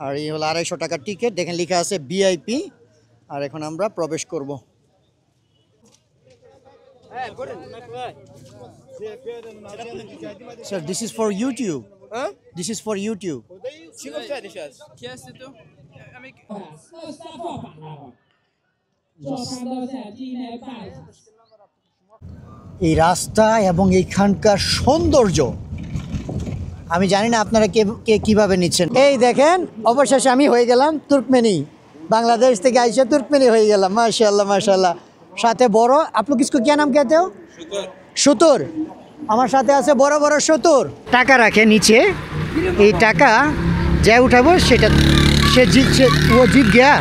আর এই হলো 250 টাকার টিকিট, দেখেন লেখা আছে ভিআইপি। আর এখন আমরা প্রবেশ করব। Sir, this is for YouTube. Huh? This is for YouTube. Sigo férias. Que é esse tu? এই রাস্তা এবং এইখানকার সৌন্দর্য আমি জানি না আপনারা কে কিভাবে নিচ্ছেন। এই দেখেন অবশেষে আমি হয়ে গেলাম তুর্কমেনি, বাংলাদেশ থেকে আইসা তুর্কমেনি হয়ে গেলাম। মাশাআল্লাহ মাশাআল্লাহ। সাথে বড় आप लोग किसको क्या नाम कहते हो? সুতুর। আমার সাথে আছে বড় বড় সুতুর। টাকা রাখে নিচে, এই টাকা যে উঠাবো সেটা সে জিতছে, ও জিত গয়া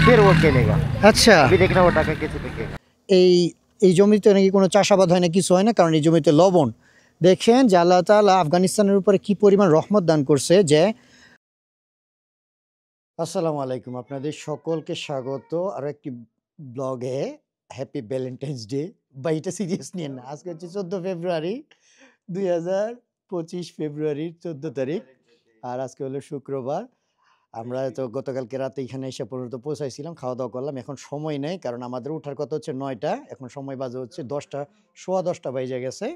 फिर वो खेलेगा। আচ্ছা। अभी देखना वो टाका कैसे फेंकेगा। এই জমিতে নাকি কোনো চাষাবাদ হয় না, কিছু হয় না, কারণ এই জমিতে লবণ। দেখেন যে আল্লাহ তাআলা আফগানিস্তানের উপরে কি পরিমাণ রহমত দান করছে। যে আসসালামু আলাইকুম, আপনাদের সকলকে স্বাগত আরও একটি ব্লগে। Happy Valentine's day. বা এটা সিরিয়াস নিয়ে না, আজকে হচ্ছে 14 ফেব্রুয়ারি 2025, ফেব্রুয়ারির 14 তারিখ। আর আজকে হলো শুক্রবার। আমরা তো গতকালকে রাতে এখানে এসে পর্যন্ত পৌঁছাইছিলাম, খাওয়া দাওয়া করলাম। এখন সময় নেই, কারণ আমাদের ওঠার কথা হচ্ছে 9টা, এখন সময় বাজে হচ্ছে 10টা, সোয়া 10টা বেজে গেছে।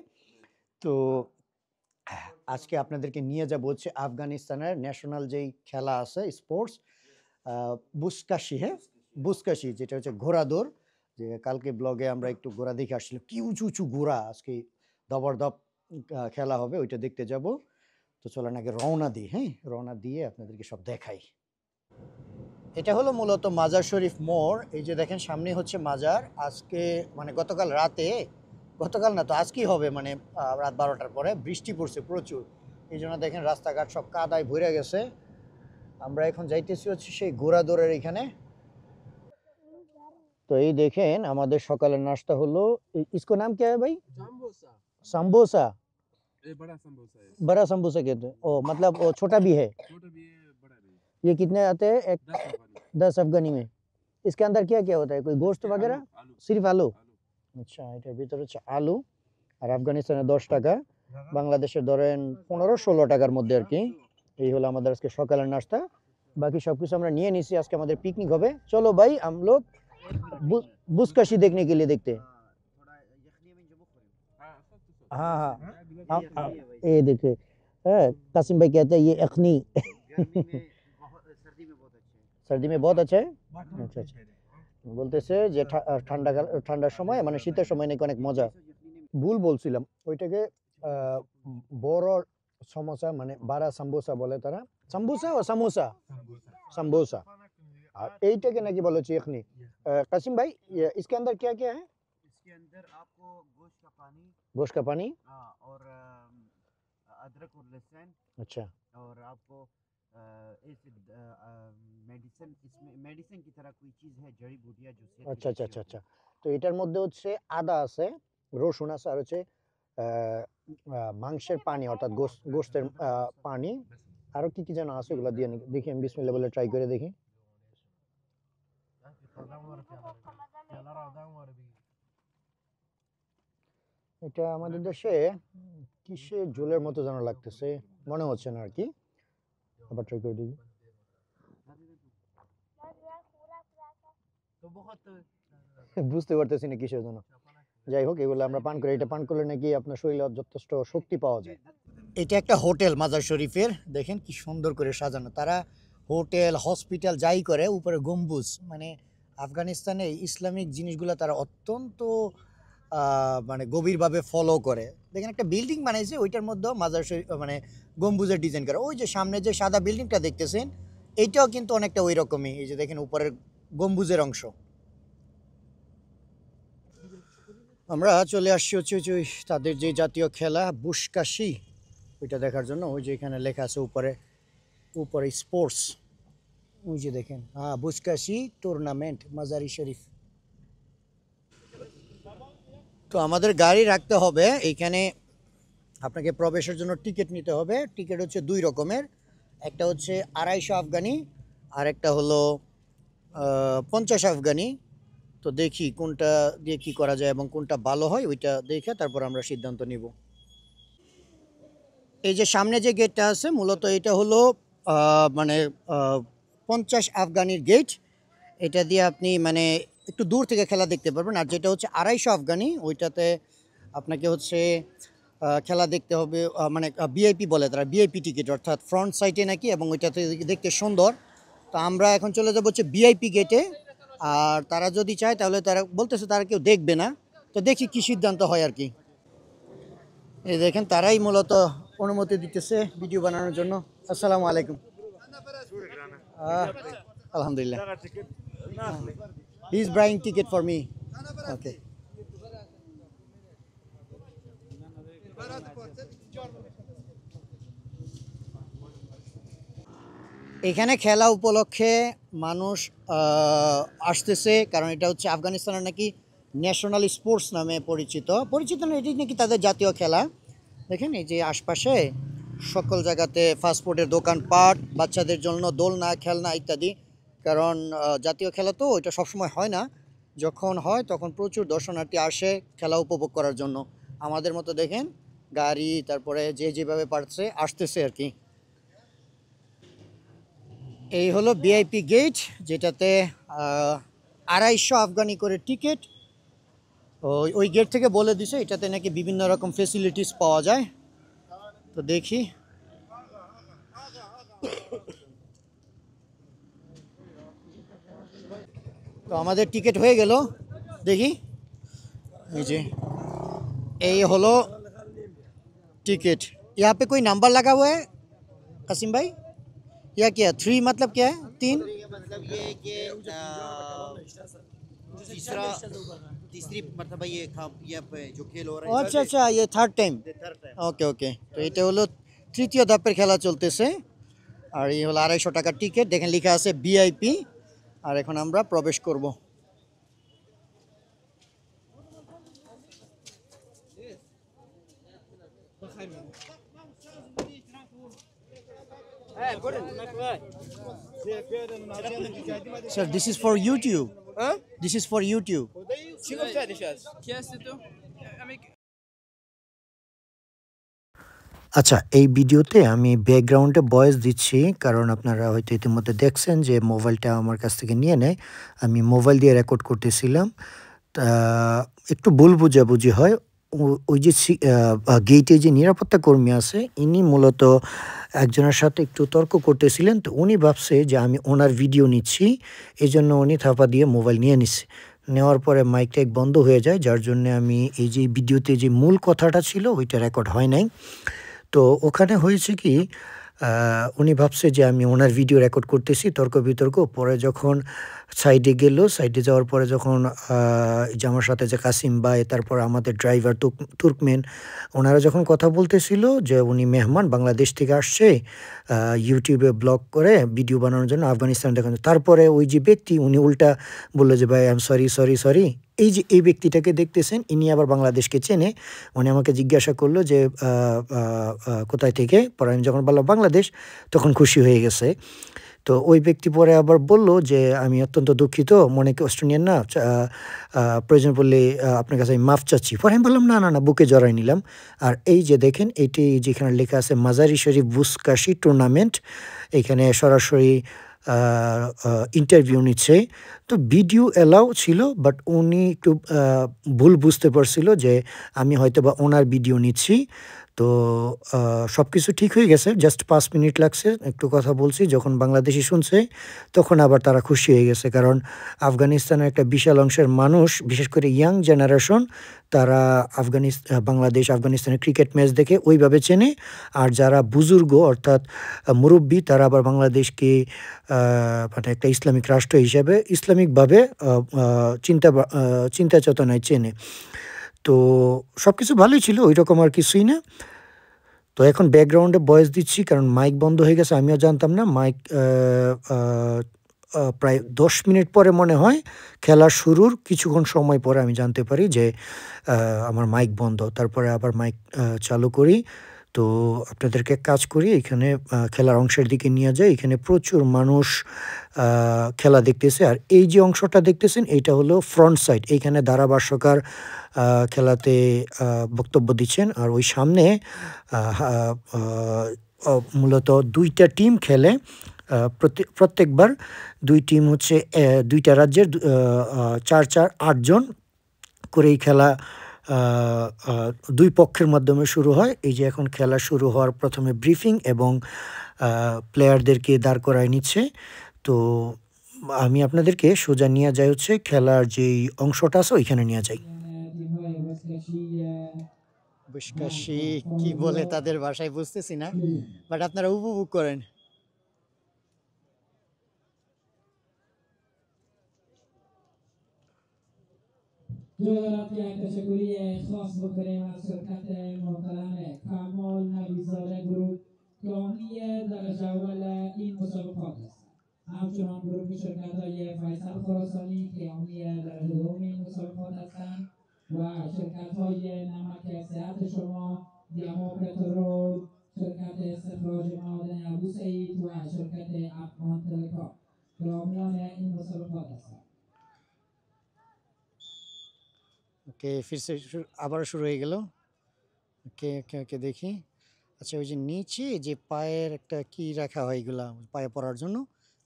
তো আজকে আপনাদেরকে নিয়ে যাব হচ্ছে আফগানিস্তানের ন্যাশনাল যেই খেলা আছে স্পোর্টস, বুসকাশি। হ্যাঁ, বুসকাশি, যেটা হচ্ছে ঘোড়া দৌড়। যে কালকে ব্লগে আমরা একটু ঘোড়া দেখে আসছিলাম, কি উঁচু উঁচু ঘোড়া। আজকে দবরদব খেলা হবে, ওইটা দেখতে যাব। তো চলেন আগে রওনা দিই। হ্যাঁ, রওনা দিয়ে আপনাদেরকে সব দেখাই। এটা হলো মূলত মাজার শরীফ মোড়। এই যে দেখেন সামনে হচ্ছে মাজার। আজকে মানে গতকাল রাতে, গতকাল না তো আজকেই হবে, মানে রাত 12টার পরে বৃষ্টি পড়ছে প্রচুর, এই জন্য দেখেন রাস্তাঘাট সব কাদায় ভরে গেছে। আমরা এখন যাইতেছি হচ্ছে সেই ঘোড়া দৌড়ের এখানে। তো এই দেখেন আমাদের সকালের নাস্তা হলো, ইসকো নাম क्या है भाई? Sambosa. समोसा। ये बड़ा समोसा है। बड़ा समोसा कहते हैं। ओ मतलब वो छोटा भी है। छोटा भी है, बड़ा भी है। ये कितने आते हैं? एक 10 अफगानी। 10 अफगानी में। इसके अंदर क्या क्या होता है? कोई गोश्त वगैरह? आलू। सिर्फ आलू। आलू। আচ্ছা, এটার ভিতরে হচ্ছে আলু। আর আফগানিস্তানে 10 টাকা, বাংলাদেশে ধরেন 15-16 টাকার মধ্যে আর কি। এই হলো আমাদের আজকে সকালের নাস্তা। বাকি সব কিছু আমরা নিয়ে নিছি, আজকে আমাদের পিকনিক হবে। চলো ভাই हम लोग बुसकाशी देखने के लिए देखते हैं। हाँ हाँ हाँ, ये देखिए, कासिम भाई कहते हैं ये यखनी सर्दी में बहुत अच्छा है। আচ্ছা আচ্ছা, বলতেছে যে ঠান্ডার সময় মানে শীতের সময় নাকি অনেক মজা। ভুল বলছিলাম, ওইটাকে বড় সমোসা মানে বারা সাম্বোসা বলে তারা। সাম্বোসা ও সামোসা, সাম্বোসা। और এইটাকে নাকি বলে হচ্ছে यखनी। कासिम भाई इसके अंदर क्या क्या है? इसके अंदर आपको गोश्त का पानी और अदरक और लहसुन अच्छा। और आपको ऐसे मेडिसिन, इसमें मेडिसिन की तरह कोई चीज़ है, जड़ी बूटियाँ जो सेहत के আচ্ছা लिए আচ্ছা अच्छी আচ্ছা होती আচ্ছা। তো এটার মধ্যে হচ্ছে আদা আছে, রসুন আছে, আর হচ্ছে মাংসের পানি অর্থাৎ গোস্তের পানি, আরো কি কি যেন আছে, ওগুলো দিয়ে দেখি। আমি বিসমিল্লাহ বলে ট্রাই করে দেখি। এটা আমাদের দেশে কিসের ঝোলের মতো যেন লাগতেছে, মনে হচ্ছে না আর কি। আবার ট্রাই করে দেখি। तो बहुत বুঝতে পারতেছি না কিসের জন্য। যাই হোক, এগুলো আমরা পান করি। এটা পান করলে নাকি আপনার শরীরে যথেষ্ট শক্তি পাওয়া যায়। এটা একটা হোটেল মাজার শরীফের, দেখেন কি সুন্দর করে সাজানো। তারা হোটেল হসপিটাল যাই করে, উপরে গম্বুজ, মানে আফগানিস্তানে ইসলামিক জিনিসগুলো তারা অত্যন্ত মানে গভীরভাবে ফলো করে। দেখেন একটা বিল্ডিং বানাইছে, ওইটার মধ্যে মাজার শরীফ মানে গম্বুজের ডিজাইন করা। ওই যে সামনে যে সাদা বিল্ডিংটা দেখতেছেন, এইটাও কিন্তু অনেকটা ওই রকমই। এই যে দেখেন উপরের গম্বুজের অংশ। আমরা চলে আসছি হচ্ছে ওই তাদের যে জাতীয় খেলা বুসকাশি, ওইটা দেখার জন্য। ওই যে এখানে লেখা আছে উপরে, উপরে স্পোর্টস, ওই যে দেখেন, হ্যাঁ বুসকাশি টুর্নামেন্ট মাজারি শরীফ। তো আমাদের গাড়ি রাখতে হবে এইখানে। আপনাকে প্রবেশের জন্য টিকিট নিতে হবে। টিকিট হচ্ছে 2 রকমের, একটা হচ্ছে 250 আফগানি, আর একটা হলো 50 আফগানি। তো দেখি কোনটা দিয়ে কি করা যায় এবং কোনটা ভালো হয়, ওইটা দেখে তারপর আমরা সিদ্ধান্ত নিব। এই যে সামনে যে গেটটা আছে, মূলত এটা হলো মানে 50 আফগানির গেট। এটা দিয়ে আপনি মানে একটু দূর থেকে খেলা দেখতে পারবেন। আর যেটা হচ্ছে 250 আফগানি, ওইটাতে আপনাকে হচ্ছে খেলা দেখতে হবে, মানে ভিআইপি বলে তারা, ভিআইপি টিকিট, অর্থাৎ ফ্রন্ট সাইডে নাকি, এবং ওইটাতে দেখতে সুন্দর। তো আমরা এখন চলে যাবো হচ্ছে ভিআইপি গেটে। আর তারা যদি চায় তাহলে তারা বলতেছে তারা কেউ দেখবে না, তো দেখি কি সিদ্ধান্ত হয় আর কি। এই দেখেন তারাই মূলত অনুমতি দিতেছে ভিডিও বানানোর জন্য। আসসালামু আলাইকুম। আলহামদুলিল্লাহ। He is buying ticket for me. Okay. এখানে খেলা উপলক্ষে মানুষ আসতেছে, কারণ এটা হচ্ছে আফগানিস্তানের নাকি ন্যাশনাল স্পোর্টস নামে পরিচিত। পরিচিত না, এটি নাকি তাদের জাতীয় খেলা। দেখেন এই যে আশপাশে সকল জায়গাতে ফাস্টফুডের দোকানপাট, বাচ্চাদের জন্য দোলনা, খেলনা ইত্যাদি। কারণ জাতীয় খেলা তো ওইটা সবসময় হয় না, যখন হয় তখন প্রচুর দর্শনার্থী আসে খেলা উপভোগ করার জন্য। আমাদের মতো দেখেন গাড়ি, তারপরে যে যেভাবে পারছে আসতেছে আর কি। এই হলো ভিআইপি গেট, যেটাতে 250 আফগানি করে টিকিট। ওই গেট থেকে বলে দিছে এটাতে নাকি বিভিন্ন রকম ফেসিলিটিস পাওয়া যায়। তো দেখি। তো আমাদের টিকিট হয়ে গেল, দেখি। এই যে এই হলো टिकट। यहाँ पे कोई नंबर लगा हुआ है कासिम भाई? या क्या 3 मतलब क्या है? 3 मतलब ये है कि तीसरा तीसरी मरतबा ये यहाँ पे जो खेल हो रहा है। अच्छा अच्छा, ये थर्ड टाइम। ওকে ওকে। তো এটা হলো তৃতীয় ধাপের খেলা চলতেছে। আর এই হলো 250 টাকার টিকিট, দেখেন লেখা আছে ভিআইপি। আর এখন আমরা প্রবেশ করব। Sir, this is for YouTube. Huh? This is for YouTube. Чего встали сейчас? Кесты ту? আচ্ছা, এই ভিডিওতে আমি ব্যাকগ্রাউন্ডে ভয়েস দিচ্ছি, কারণ আপনারা হয়তো ইতিমধ্যে দেখছেন যে মোবাইলটা আমার কাছ থেকে নিয়ে নেয়। আমি মোবাইল দিয়ে রেকর্ড করতেছিলাম, তা একটু ভুল বুঝাবুঝি হয়। ওই যে গেটে যে নিরাপত্তা কর্মী আছে, ইনি মূলত একজনের সাথে একটু তর্ক করতেছিলেন। তো উনি ভাবছে যে আমি ওনার ভিডিও নিচ্ছি, এই জন্য উনি থাপা দিয়ে মোবাইল নিয়ে নিচ্ছে। নেওয়ার পরে মাইকটা বন্ধ হয়ে যায়, যার জন্যে আমি এই যে ভিডিওতে যে মূল কথাটা ছিল ওইটা রেকর্ড হয় নাই। তো ওখানে হয়েছে কি, উনি ভাবছে যে আমি ওনার ভিডিও রেকর্ড করতেছি, তর্ক বিতর্ক। পরে যখন সাইডে গেল, সাইডে যাওয়ার পরে যখন যে আমার সাথে যে কাসিম ভাই, তারপর আমাদের ড্রাইভার তুর্কমেন, ওনারা যখন কথা বলতেছিল যে উনি মেহমান বাংলাদেশ থেকে আসছে ইউটিউবে ব্লগ করে ভিডিও বানানোর জন্য আফগানিস্তান দেখানো, তারপরে ওই যে ব্যক্তি উনি উল্টা বললো যে ভাই I am sorry sorry sorry. এই যে এই ব্যক্তিটাকে দেখতেছেন, ইনি আবার বাংলাদেশকে চেনে। উনি আমাকে জিজ্ঞাসা করলো যে কোথায় থেকে। পরে আমি যখন বললাম বাংলাদেশ, তখন খুশি হয়ে গেছে। তো ওই ব্যক্তি পরে আবার বলল যে আমি অত্যন্ত দুঃখিত, মনে কষ্ট নিয়েন না, প্রয়োজন পড়লে আপনার কাছে আমি মাফ চাচ্ছি। পরে আমি বললাম না না না, বুকে জড়াই নিলাম। আর এই যে দেখেন, এটি যেখানে লেখা আছে মাজারি শরীফ বুসকাশি টুর্নামেন্ট, এখানে সরাসরি ইন্টারভিউ নিচ্ছে। তো ভিডিও অ্যালাউ ছিল, বাট উনি একটু ভুল বুঝতে পারছিল যে আমি হয়তো বা ওনার ভিডিও নিচ্ছি। তো সব কিছু ঠিক হয়ে গেছে, জাস্ট 5 মিনিট লাগছে, একটু কথা বলছি। যখন বাংলাদেশি শুনছে তখন আবার তারা খুশি হয়ে গেছে, কারণ আফগানিস্তানের একটা বিশাল অংশের মানুষ, বিশেষ করে ইয়াং জেনারেশন, তারা বাংলাদেশ আফগানিস্তানের ক্রিকেট ম্যাচ দেখে ওইভাবে চেনে। আর যারা বুজুর্গ অর্থাৎ মুরব্বী, তারা আবার বাংলাদেশকে মানে একটা ইসলামিক রাষ্ট্র হিসাবে ইসলামিকভাবে চিন্তা চেতনায় চেনে। তো সব কিছু ভালোই ছিল, ওই রকম আর কিছুই না। তো এখন ব্যাকগ্রাউন্ডে ভয়েস দিচ্ছি, কারণ মাইক বন্ধ হয়ে গেছে, আমিও জানতাম না। মাইক প্রায় 10 মিনিট পরে মনে হয়, খেলা শুরুর কিছুক্ষণ সময় পরে আমি জানতে পারি যে আমার মাইক বন্ধ। তারপরে আবার মাইক চালু করি। তো আপনাদেরকে কাজ করি, এখানে খেলার অংশের দিকে নিয়ে যাই। এখানে প্রচুর মানুষ খেলা দেখতেছে। আর এই যে অংশটা দেখতেছেন, এইটা হলো ফ্রন্ট সাইড। এইখানে ধারাভাষ্যকার খেলাতে বক্তব্য দিচ্ছেন। আর ওই সামনে মূলত ২টা টিম খেলে। প্রত্যেকবার ২ টিম হচ্ছে ২টা রাজ্যের ৪, ৮ জন করে এই খেলা ২ পক্ষের মাধ্যমে শুরু হয়। এই যে এখন খেলা শুরু হওয়ার প্রথমে ব্রিফিং এবং প্লেয়ারদেরকে দাঁড় করায় নিচ্ছে। তো আমি আপনাদেরকে সোজা নিয়ে যাই হচ্ছে খেলার যেই অংশটা আছে ওইখানে নিয়ে যাই। বুশকাশি কি বলে তাদের ভাষায় বুঝতেছি না, বাট আপনারা উপভোগ করেন। جغرافیا تشکری خاص بکنیم از شرکت محترم کمال نویزاده گروه که درجه اول این مسابقات است. همچنان گروه شرکت های فیصل خراسانی که درجه دوم این مسابقات هستند و شرکت های نمک صحت شما، یما پترول، شرکت استخراج معادن ابو سعید و شرکت افغان تلکام که این مسابقات هستند. ওকে, ফিরছে আবারও শুরু হয়ে গেল। ওকে ওকে ওকে, দেখি। আচ্ছা, ওই যে নিচে যে পায়ের একটা কি রাখা হয় এগুলা পায়ে পরার জন্য,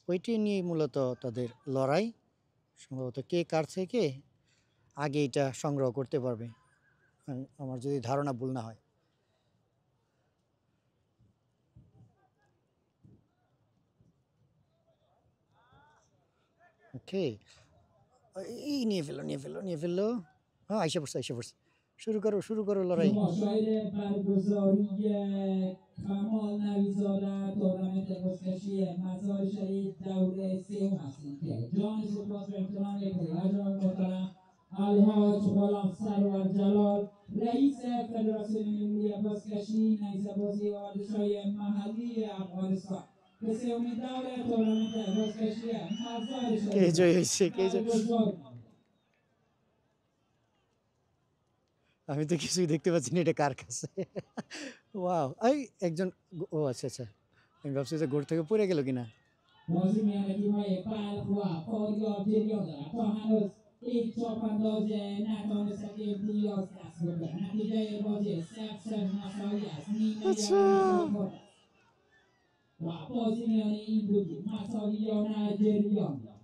ওইটি নিয়ে মূলত তাদের লড়াই। সম্ভবত কে কার থেকে আগে এটা সংগ্রহ করতে পারবে, আমার যদি ধারণা ভুল না হয়। ওকে, এই নিয়ে ফেলো নিয়ে ফেলো নিয়ে ফেললো। হ্যাঁ, আইসা পড়ছে আইসা পড়ছে। শুরু করো লড়াই। مشاهده برگزاری کمال نویزاده تورنمنت بزکشی مزار شریف دوره سیوم هستیم که جان سپاس و احترام میکنیم از جناب محترم الحاج غلام سرور جلال رئیس فدراسیون ملی بزکشی نیزه بازی و ورزش‌های محلی افغانستان به سومین دوره تورنمنت بزکشی مزار কে شریف জয় হয়েছে কে জয়? برگزار আমি তো কিছুই দেখতে পাচ্ছি না, এটা কার কাছে? ওয়াও, একজন ও আচ্ছা আচ্ছা, আমি ভাবছি যে গোড় থেকে পড়ে গেল কিনা। بازی میان تیم‌های بلخ و فاریاب جریان دارد تا هنوز هیچ چاپ‌انداز نتوانسته که امتیاز کسب کند. نتیجه بازی 0-0 مساوی است. نیمه আচ্ছা, مسابقات است و بازی میان این دو تیم مساویانه جریان دارد.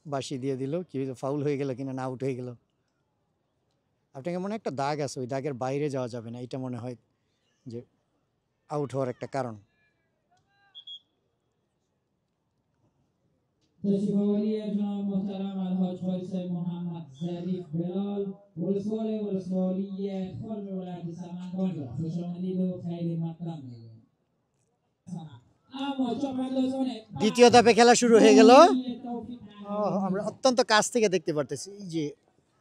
বাঁশি দিয়ে দিল, কি হয়েছে, ফাউল হয়ে গেল কিনা না আউট হয়ে গেল? আপনাকে মনে হয় একটা দাগ আছে, ওই দাগের বাইরে যাওয়া যাবে না, এটা মনে হয় যে আউট হওয়ার একটা কারণ। تشریف‌آوری جناب محترم الحاج فایز محمد ظریف بلال ولسوالی خلم ولایت سمنگان را خوش آمدید و خیر مقدم می‌گوییم. اما چاپ‌اندازان দ্বিতীয় ধাপে খেলা শুরু হয়ে গেল। আমরা অত্যন্ত কাছ থেকে দেখতে পারতেছি, এই যে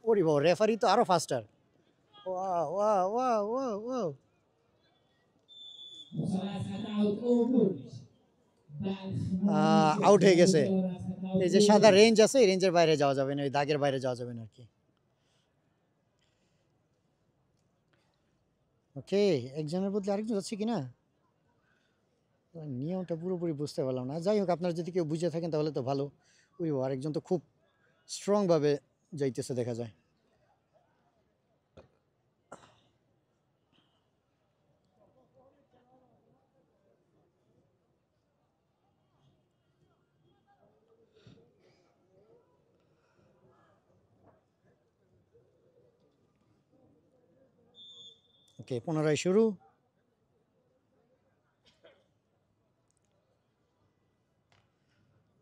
ওরে বাবা, রেফারি তো আরো ফাস্টার। Wow wow wow wow wow. Out হয়ে গেছে। এই যে সাদা রেঞ্জ আছে, এই রেঞ্জের বাইরে যাওয়া যাবে না, ওই দাগের বাইরে যাওয়া যাবে না আর কি। ওকে, একজনের বদলে আরেকজন যাচ্ছে কিনা নিয়মটা পুরোপুরি বুঝতে পারলাম না। যাই হোক, আপনারা যদি কেউ বুঝে থাকেন তাহলে তো ভালো। ওই আরেকজন তো খুব স্ট্রংভাবে যাইতেছে দেখা যায়। ওকে, পুনরায় শুরু।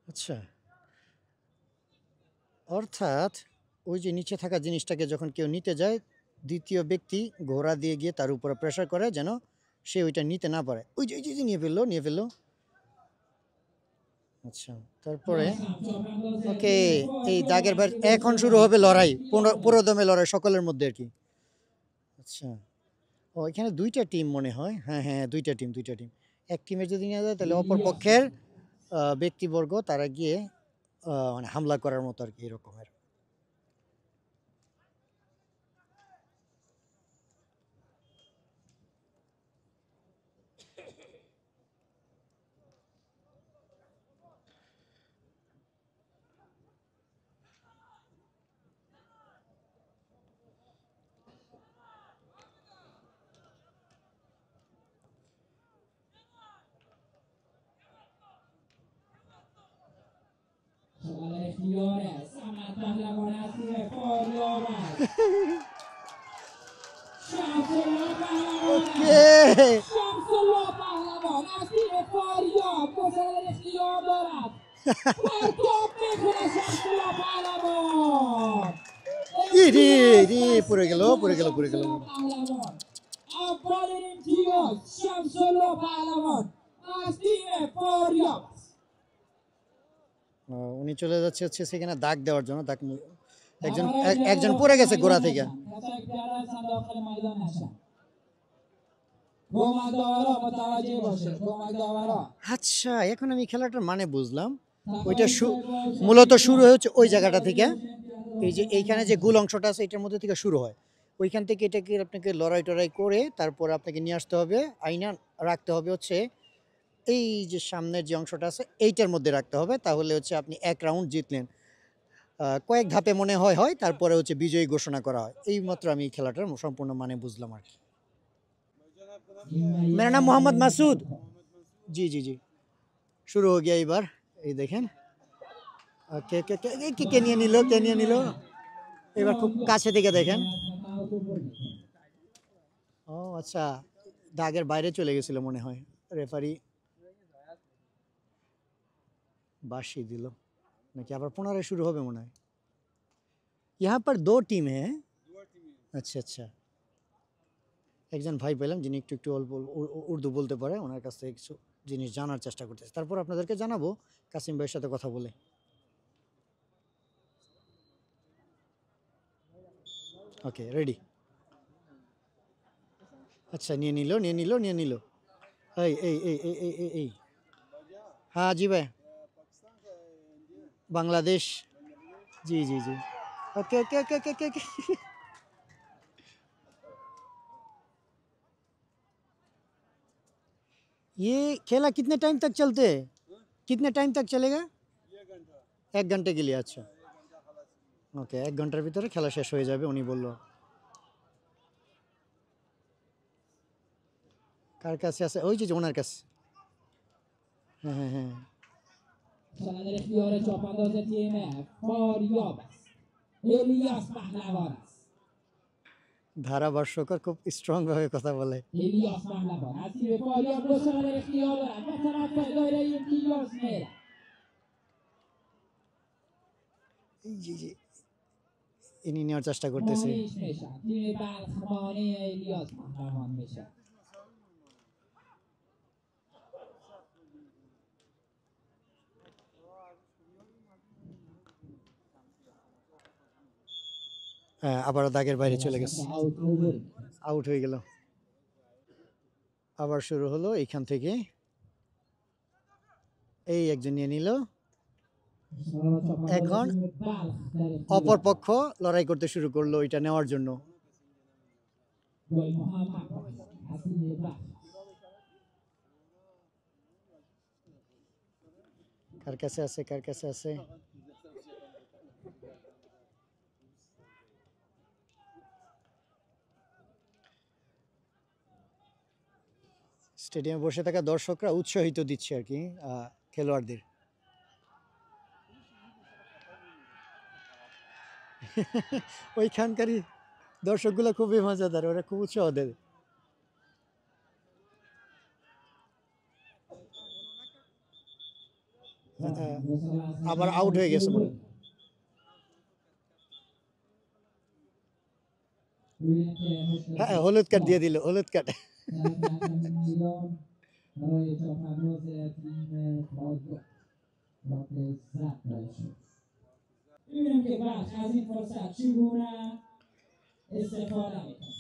আচ্ছা, অর্থাৎ ওই যে নিচে থাকা জিনিসটাকে যখন কেউ নিতে যায়, দ্বিতীয় ব্যক্তি ঘোড়া দিয়ে গিয়ে তার উপরে প্রেশার করে যেন সে ওইটা নিতে না পারে। ওই যে ওই যে নিয়ে ফেললো নিয়ে ফেললো। আচ্ছা, তারপরে ওকে, এই দাগের বাইরে এখন শুরু হবে লড়াই, পুরোদমে লড়াই সকলের মধ্যে আর কি। আচ্ছা, ও এখানে 2টা টিম মনে হয়। হ্যাঁ হ্যাঁ, 2টা টিম 2টা টিম। এক টিমের যদি নিয়ে যায় তাহলে অপর পক্ষের ব্যক্তিবর্গ তারা গিয়ে মানে হামলা করার মতো আর কি, এরকমের। شمس‌الله پهلوان از تیم فاریاب مسابقه اختیار دارد پرتاب میکنه شمس‌الله پهلوان ইরে রে পড়ে গেল পড়ে গেল পড়ে গেল پهلوان اولین امتیاز شمس‌الله پهلوان از تیم فاریاب উনি চলে যাচ্ছে হচ্ছে সেখানে দাগ দেওয়ার জন্য দাগ একজন পড়ে গেছে গোড়া থেকে کسایی که هستن داخل میدان نشن کمک‌داورا متوجه باشه کمک‌داورا আচ্ছা এখন আমি খেলাটার মানে বুঝলাম ওইটা মূলত শুরু হচ্ছে ওই জায়গাটা থেকে এই যে এইখানে যে গোল অংশটা আছে এটার মধ্যে থেকে শুরু হয় ওইখান থেকে এটাকে আপনাকে লড়াই টড়াই করে তারপর আপনাকে নিয়ে আসতে হবে আইনা রাখতে হবে হচ্ছে এই যে সামনের যে অংশটা আছে এইটার মধ্যে রাখতে হবে তাহলে হচ্ছে আপনি এক রাউন্ড জিতলেন কয়েক ধাপে মনে হয় তারপরে হচ্ছে বিজয়ী ঘোষণা করা হয় এই মাত্র আমি খেলাটার সম্পূর্ণ মানে বুঝলাম আর কি मेरा नाम मोहम्मद मासूद जी जी जी शुरू हो गया एक बार ये देखें কে কে কে কে কে নিয়ে নিল এবার খুব কাছে থেকে দেখেন ও আচ্ছা দাগের বাইরে চলে গেছিল মনে হয় রেফারি বাঁশি দিল নাকি আবার পুনরায় শুরু হবে মনে হয় यहाँ पर दो टीम है अच्छा अच्छा একজন ভাই পেলাম যিনি একটু একটু অল্প উর্দু বলতে পারে ওনার কাছ থেকে কিছু জিনিস জানার চেষ্টা করতেছে তারপর আপনাদেরকে জানাবো কাসিম ভাইয়ের সাথে কথা বলে ওকে রেডি আচ্ছা নিয়ে নিল এই এই এই এই এই এই এই हाँ जी भाई बांग्लादेश जी जी जी okay okay okay okay okay ये खेला कितने टाइम तक चलते हैं कितने टाइम तक चलेगा एक घंटे के लिए अच्छा ओके एक घंटार ভিতরে খেলা শেষ হয়ে যাবে উনি বলল কার কাছে আছে ওই যে ওনার কাছে হ্যাঁ হ্যাঁ হ্যাঁ شنل اختیار چاپانداز تیم فاریاب است الیاس پهلوان است ধারাভাষ্যকার খুব স্ট্রং ভাবে কথা বলে الیاس پهلوان از تیم فاریاب دو شنل اختیار دارد و طرف دایره امتیاز میرد জি ইনি নেওয়ার চেষ্টা করতেছে مانیش میشن تیم بلخ مانی الیاس پهلوان میشن হ্যাঁ আবার দাগের বাইরে চলে গেছে আউট হয়ে গেল আবার শুরু হলো এইখান থেকে এই একজন নিয়ে নিল এখন অপর পক্ষ লড়াই করতে শুরু করলো এটা নেওয়ার জন্য কার কাছে আছে স্টেডিয়ামে বসে থাকা দর্শকরা উৎসাহিত দিচ্ছে আর কি খেলোয়াড়দের ওইখানকারই দর্শকগুলো খুবই মজাদার ওরা খুব উৎসাহ দেয় আবার আউট হয়ে গেছে মনে হয় হ্যাঁ হলুদ কার্ড দিয়ে দিল হলুদ কার্ড برای چاپنداز تیم فاریاب لطف ببینیم که بخش از این فرصت چگونه استفاده میکنه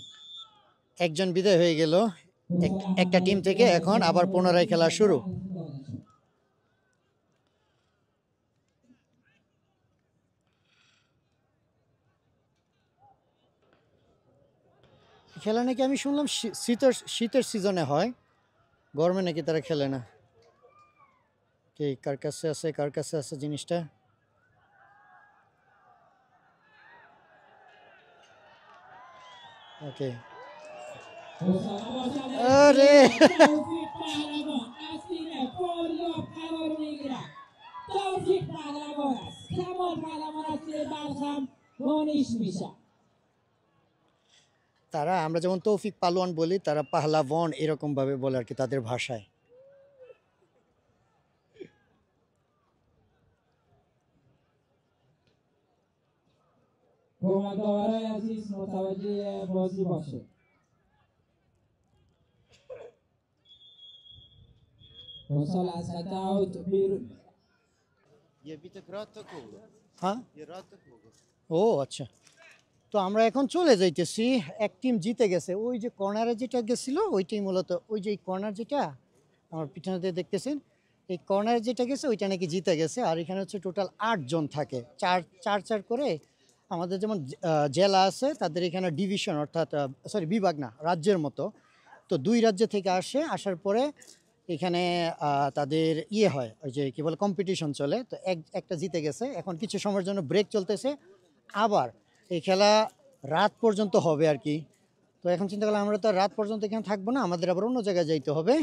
একজন বিদায় হয়ে গেল একটা টিম থেকে এখন আবার পুনরায় খেলা শুরু খেলা নাকি আমি শুনলাম শীতের সিজনে হয় গরমে নাকি তারা খেলে না কে কার কাছে আছে জিনিসটা ওকে আরে توفیق پهلوان از تیم فاریاب قرار میگیرد توفیق پهلوان است کمال پهلوان از تیم بلخ هم مانیش میشه তারা আমরা যেমন তৌফিক পালোয়ান বলি, তারা পাহলাওয়ান এরকম ভাবে বলে আর কি তাদের ভাষায়। کمکاورای عزیز متوجه بازی باشه. وصل از خط اوت بیرون. ये अभी तक रात तक होगा, হ্যাঁ, ये रात तक होगा। ও আচ্ছা। তো আমরা এখন চলে যাইতেছি, এক টিম জিতে গেছে। ওই যে কর্নারে যেটা গেছিল ওইটাই মূলত, ওই যে কর্নার যেটা আমার পিছনে দেখতেছেন, এই কর্নারে যেটা গেছে ওইটা নাকি জিতে গেছে। আর এখানে হচ্ছে টোটাল 8 জন থাকে, চার চার চার করে। আমাদের যেমন জেলা আছে, তাদের এখানে ডিভিশন অর্থাৎ সরি বিভাগ না, রাজ্যের মতো। তো 2 রাজ্য থেকে আসার পরে এখানে তাদের ইয়ে হয়, ওই যে কী বলে কম্পিটিশন চলে। তো একটা জিতে গেছে, এখন কিছু সময়ের জন্য ব্রেক চলতেছে, আবার এই খেলা রাত পর্যন্ত হবে আর কি। তো এখন চিন্তা করলাম আমরা তো রাত পর্যন্ত এখানে থাকবো না, আমাদের আবার অন্য জায়গায় যাইতে হবে।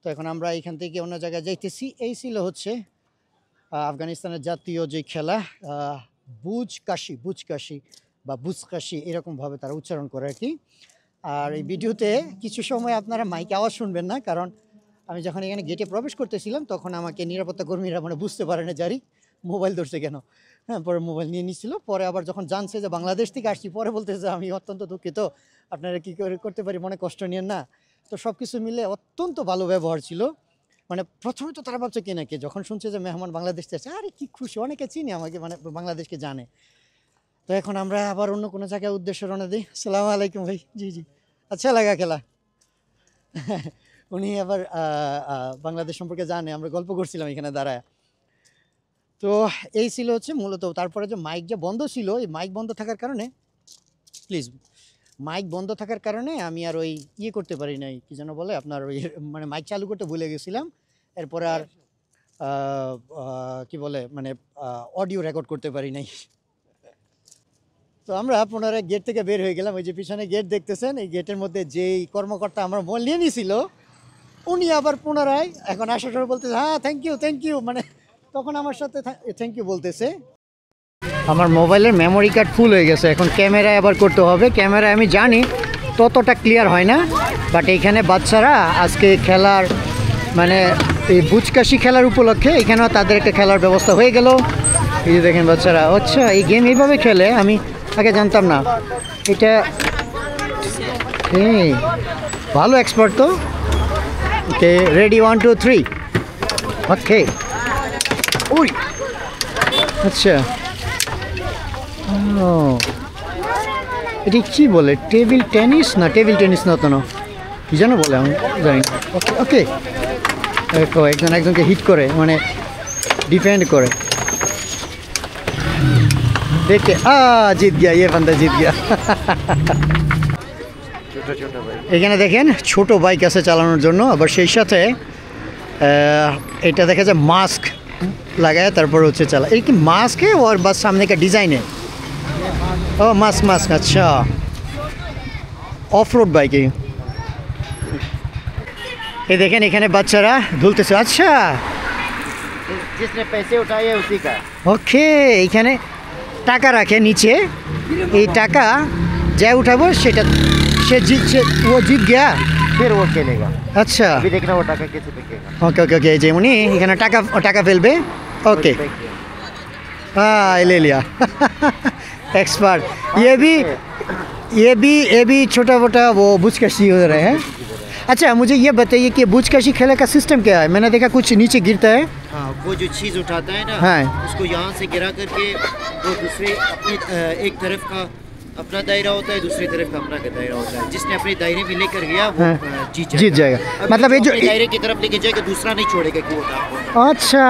তো এখন আমরা এখান থেকে অন্য জায়গায় যাইতেছি। এই ছিল হচ্ছে আফগানিস্তানের জাতীয় যে খেলা, বুজকাশি বা বুজকাশি এরকমভাবে তারা উচ্চারণ করে আর কি। আর এই ভিডিওতে কিছু সময় আপনারা মাইকে আওয়াজ শুনবেন না, কারণ আমি যখন এখানে গেটে প্রবেশ করতেছিলাম তখন আমাকে নিরাপত্তা কর্মীরা মানে বুঝতে পারে না জারি মোবাইল ধরছে কেন। হ্যাঁ, পরে মোবাইল নিয়ে নিচ্ছিল। পরে আবার যখন জানছে যে বাংলাদেশ থেকে আসছি, পরে বলতেছে আমি অত্যন্ত দুঃখিত, আপনারা কী করে করতে পারি, মনে কষ্ট নিয়েন না। তো সব কিছু মিলে অত্যন্ত ভালো ব্যবহার ছিল। মানে প্রথমে তো তারা ভাবছে কে নাকি, যখন শুনছে যে মেহমান বাংলাদেশ থেকে আসছে, আরে কি খুশি, অনেকে চিনি আমাকে, মানে বাংলাদেশকে জানে। তো এখন আমরা আবার অন্য কোনো জায়গায় উদ্দেশ্যে রওনা দিই। আসসালামু আলাইকুম ভাই। জি জি, আচ্ছা লাগা খেলা। উনি আবার বাংলাদেশ সম্পর্কে জানে, আমরা গল্প করছিলাম এখানে দাঁড়ায়। তো এই ছিল হচ্ছে মূলত। তারপরে যে মাইক যে বন্ধ ছিল, এই মাইক বন্ধ থাকার কারণে, প্লিজ, মাইক বন্ধ থাকার কারণে আমি আর ওই ইয়ে করতে পারি নাই, কি যেন বলে আপনার ওই মানে মাইক চালু করতে ভুলে গেছিলাম। এরপরে আর কি বলে মানে অডিও রেকর্ড করতে পারি নাই। তো আমরা পুনরায় গেট থেকে বের হয়ে গেলাম। ওই যে পিছনে গেট দেখতেছেন, এই গেটের মধ্যে যেই কর্মকর্তা আমার মোবাইল নিয়ে নিয়েছিল, উনি আবার পুনরায় এখন আসার সময় বলতেছে হ্যাঁ থ্যাংক ইউ, মানে তখন আমার সাথে থ্যাংক ইউ বলতেছে। আমার মোবাইলের মেমোরি কার্ড ফুল হয়ে গেছে, এখন ক্যামেরায় আবার করতে হবে। ক্যামেরায় আমি জানি ততটা ক্লিয়ার হয় না, বাট এইখানে বাচ্চারা আজকে খেলার মানে এই বুজকাশি খেলার উপলক্ষে এখানেও তাদের একটা খেলার ব্যবস্থা হয়ে গেল। এই যে দেখেন বাচ্চারা, আচ্ছা এই গেম এইভাবে খেলে, আমি আগে জানতাম না এটা। ভালো এক্সপার্ট তো। ওকে, রেডি 1 2 3, ওকে। ওই আচ্ছা, ও এটি কী বলে, টেবিল টেনিস না, টেবিল টেনিস না তো না, কী যেন বলে আমি জানি না। ওকে ওকে, দেখো একজনকে হিট করে মানে ডিফেন্ড করে, দেখে জিত গিয়া, ইয়ে বান্দা জিত গিয়া। এখানে দেখেন ছোট বাইক আছে চালানোর জন্য, আবার সেই সাথে এটা দেখা যায় মাস্ক লাগায় তারপর হচ্ছে চালা। এই কি মাস্ক है और बस सामने का डिज़ाइन है? ओ मास्क, अच्छा ऑफ रोड बाइक है। ये देखें এখানে বাচ্চারা ধুলতেছে। আচ্ছা, जिसने पैसे उठाए उसी का। ওকে, এখানে টাকা রাখে নিচে, এই টাকা যা উঠাবো সেটা সে জিতছে, ও জিত গিয়া फिर वो खेलेगा। আচ্ছা अभी देखना वो टाका कैसे फेंकेगा। ওকে ওকে ওকে, যে উনি এখানে টাকা ফেলবে। ओके, हाँ ले लिया। एक्सपर्ट। ये भी छोटा मोटा वो बुजकशी हो रहे हैं। अच्छा मुझे ये बताइए कि बुजकशी खेले का सिस्टम क्या है? मैंने देखा कुछ नीचे गिरता है। हाँ, वो जो चीज़ उठाता है ना, हाँ। उसको यहाँ से गिरा करके वो दूसरे अपने एक तरफ का अपना दायरा होता है, दूसरी तरफ का अपना दायरा होता है। जिसने अपने दायरे में लेकर गया वो हाँ। जीत जाएगा। जाएगा। मतलब ये जो अपने दायरे की तरफ लेके जाएगा, दूसरा नहीं छोड़ेगा कि वो आपको। अच्छा,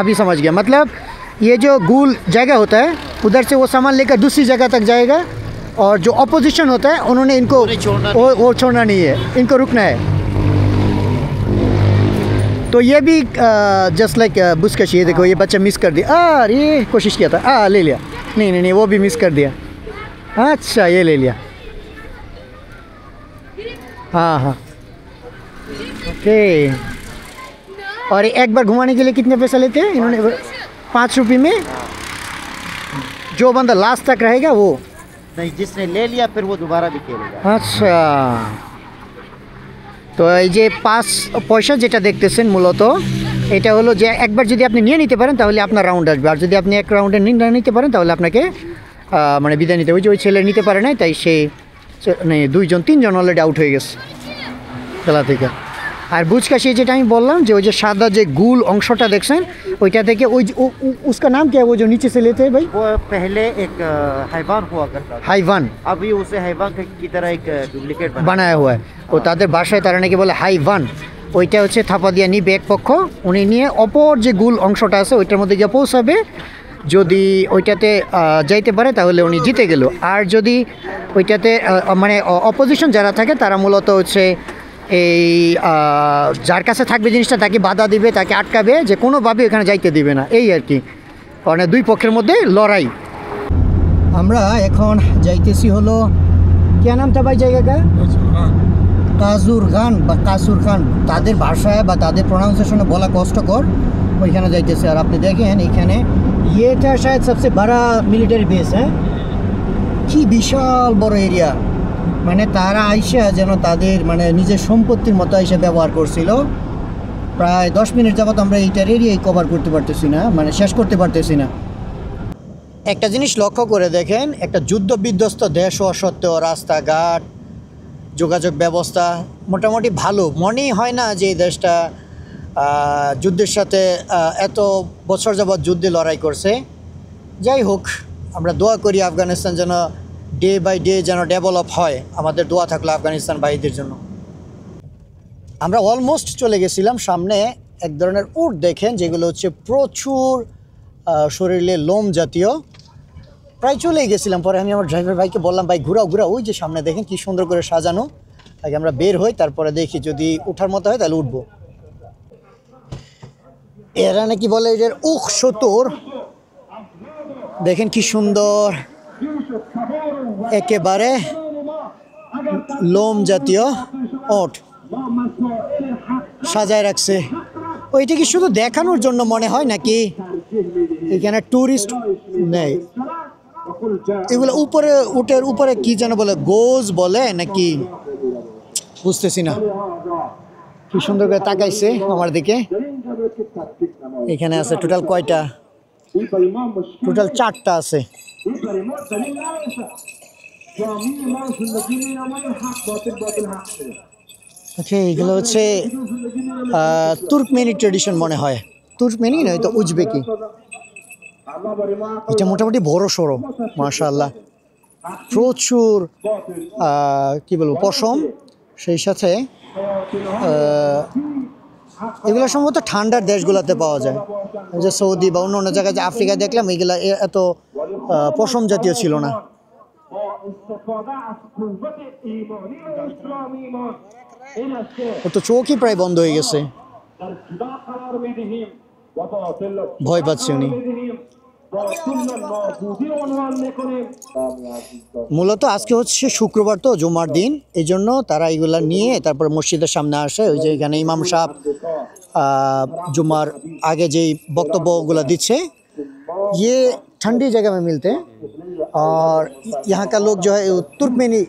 अभी समझ गया। मतलब ये जो गोल जगह होता है उधर से वो सामान लेकर दूसरी जगह तक जाएगा, और जो अपोजिशन होता है उन्होंने इनको वो छोड़ना नहीं है, इनको रुकना है। तो ये भी जस्ट लाइक बुजकशी। ये देखो, ये बच्चा मिस कर दिया। ये कोशिश किया था, ले लिया। नहीं वो भी मिस कर दिया। अच्छा, ये ले लिया। हाँ ओके। और एक बार घुमाने के लिए कितने पैसा लेते हैं इन्होंने? 5 रुपये में। जो बंदा लास्ट तक रहेगा वो नहीं, जिसने ले लिया फिर वो दोबारा भी खेलेगा। আচ্ছা, তো এই যে 5 পয়সা যেটা দেখতেছেন মূলত এটা হলো যে একবার যদি আপনি নিয়ে নিতে পারেন তাহলে আপনার রাউন্ড আসবে, আর যদি আপনি এক রাউন্ডে নিতে পারেন তাহলে আপনাকে মানে বিদায় নিতে হবে। ওই ছেলে নিতে পারে নাই, তাই সে মানে 2-3জন অলরেডি আউট হয়ে গেছে খেলা থেকে। আর বুঝকাশি যেটা আমি বললাম যে ওই যে সাদা যে গুল অংশটা দেখছেন ওইটা থেকে ওই उसका नाम क्या है वो जो नीचे से लेते हैं भाई? वो पहले एक हैवान हुआ करता था, হাইভান अभी उसे हैवान की तरह एक डुप्लीकेट बना। বানায় হয়। ও তাদের ভাষায় তারা নাকি বলে হাইভান। ওইটা হচ্ছে থাপা দিয়া নিবে এক পক্ষ, উনি নিয়ে অপর যে গুল অংশটা আছে ওইটার মধ্যে গিয়ে পৌঁছাবে। যদি ওইটাতে যাইতে পারে তাহলে উনি জিতে গেল। আর যদি ওইটাতে মানে অপোজিশন যারা থাকে তারা মূলত হচ্ছে এই যার কাছে থাকবে জিনিসটা তাকে বাধা দিবে, তাকে আটকাবে, যে কোনোভাবে ওখানে যাইতে দিবে না, এই আর কি। কারণ দুই পক্ষের মধ্যে লড়াই। আমরা এখন যাইতেছি হলো কে নামটা ভাই জায়গাটা? কাজুর খান বা কাসুর খান, তাদের ভাষায় বা তাদের প্রোনাউন্সিয়েশনে বলা কষ্টকর। ওইখানে যাইতেছে। আর আপনি দেখেন এখানে এটা শায়দ সবচেয়ে বড় মিলিটারি বেস। হ্যাঁ, কি বিশাল বড় এরিয়া। মানে তারা আইসা যেন তাদের মানে নিজের সম্পত্তির মতো আইসা ব্যবহার করছিল। প্রায় 10 মিনিট যাবত আমরা এইটার এরিয়াই কভার করতে পারতেছি না, মানে শেষ করতে পারতেছি না। একটা জিনিস লক্ষ্য করে দেখেন, একটা যুদ্ধ বিধ্বস্ত দেশ হওয়া সত্ত্বেও রাস্তাঘাট যোগাযোগ ব্যবস্থা মোটামুটি ভালো। মনেই হয় না যে এই দেশটা যুদ্ধের সাথে এত বছর যাবৎ যুদ্ধে লড়াই করছে। যাই হোক, আমরা দোয়া করি আফগানিস্তান যেন ডে বাই ডে যেন ডেভেলপ হয়। আমাদের দোয়া থাকলো আফগানিস্তান ভাইদের জন্য। আমরা অলমোস্ট চলে গেছিলাম। সামনে এক ধরনের উট দেখেন যেগুলো হচ্ছে প্রচুর শরীরে লোম জাতীয়। প্রায় চলেই গেছিলাম। পরে আমি আমার ড্রাইভার ভাইকে বললাম, ভাই ঘুরাও ঘুরাও, ওই যে সামনে দেখেন কি সুন্দর করে সাজানো। আগে আমরা বের হই, তারপরে দেখি যদি উঠার মতো হয় তাহলে উঠবো। এরা নাকি বলে এটার উখ সতুর। দেখেন কি সুন্দর, একেবারে লোম জাতীয় ওট সাজায় রাখছে। ওইটা কি শুধু দেখানোর জন্য মনে হয় নাকি এখানে ট্যুরিস্ট নেই? এগুলো উপরে উটের উপরে কি যেন বলে, গোজ বলে নাকি বুঝতেছি না। কি সুন্দর করে তাকাইছে আমার দিকে। এখানে আছে টোটাল কয়টা? টোটাল 4টা আছে। ওকে, এগুলো হচ্ছে তুর্কমেনি ট্রেডিশন মনে হয়। তুর্কমেনি নয় তো উজবেকি। এটা মোটামুটি বড় সড়ো, মাশাআল্লাহ। প্রচুর কি বলবো পশম, সেই সাথে এগুলো সম্ভবত ঠান্ডার দেশগুলোতে পাওয়া যায়। যে সৌদি বা অন্য অন্য জায়গায় যে আফ্রিকায় দেখলাম এগুলো এত পশম জাতীয় ছিল না। ওর তো চোখই প্রায় বন্ধ হয়ে গেছে, ভয় পাচ্ছে উনি। মূলত আজকে হচ্ছে শুক্রবার, তো জুমার দিন, এই জন্য তারা এগুলা নিয়ে তারপর মসজিদের সামনে আসে। ওই যে এখানে ইমাম সাহেব जुमार आगे जो वक्तव्यगुलो दिच्छे ये ठंडी जगह में मिलते हैं और यहाँ का लोग जो है तुर्कमेनी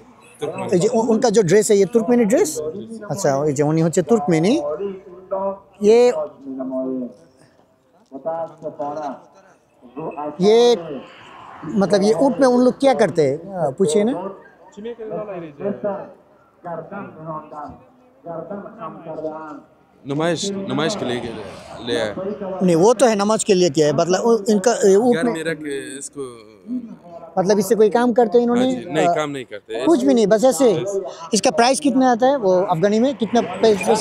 उनका जो ड्रेस है ये तुर्कमेनी ड्रेस। अच्छा ये जो उन्हीं होचे तुर्कमेनी ये मतलब ये ऊँट में उन लोग क्या करते हैं पूछिए ना। नुमाइश के लिए ले आए। नहीं वो तो है नमाज के लिए किया है, मतलब इनका ऊँट घर में में रख के इसको मतलब इससे कोई काम करते हैं इन्होंने? नहीं काम नहीं करते। कुछ भी नहीं, बस ऐसे। इसका प्राइस कितना आता है वो अफगानी में, कितना पैसे?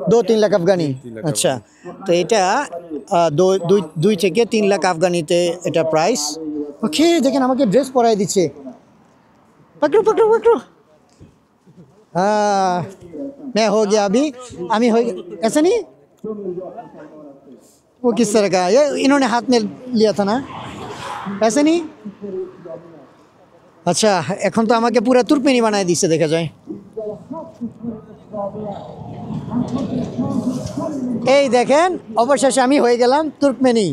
2-3 लाख अफगानी। अच्छा तो এটা 2 থেকে 3 লাখ আফগানিতে এটা প্রাইস। ওকে দেখেন আমাকে ড্রেস পরাই দিচ্ছে। पकड़ो पकड़ो पकड़ो। हाँ मैं हो गया अभी अमी हो गया। ऐसा नहीं वो किस तरह का ये इन्होंने हाथ में लिया था ना, ऐसे नहीं। अच्छा এখন তো আমাকে পুরো তুর্কমেনি বানায় দিচ্ছে দেখা যায়। এই দেখেন অবশেষে আমি হয়ে গেলাম তুর্কমেনি।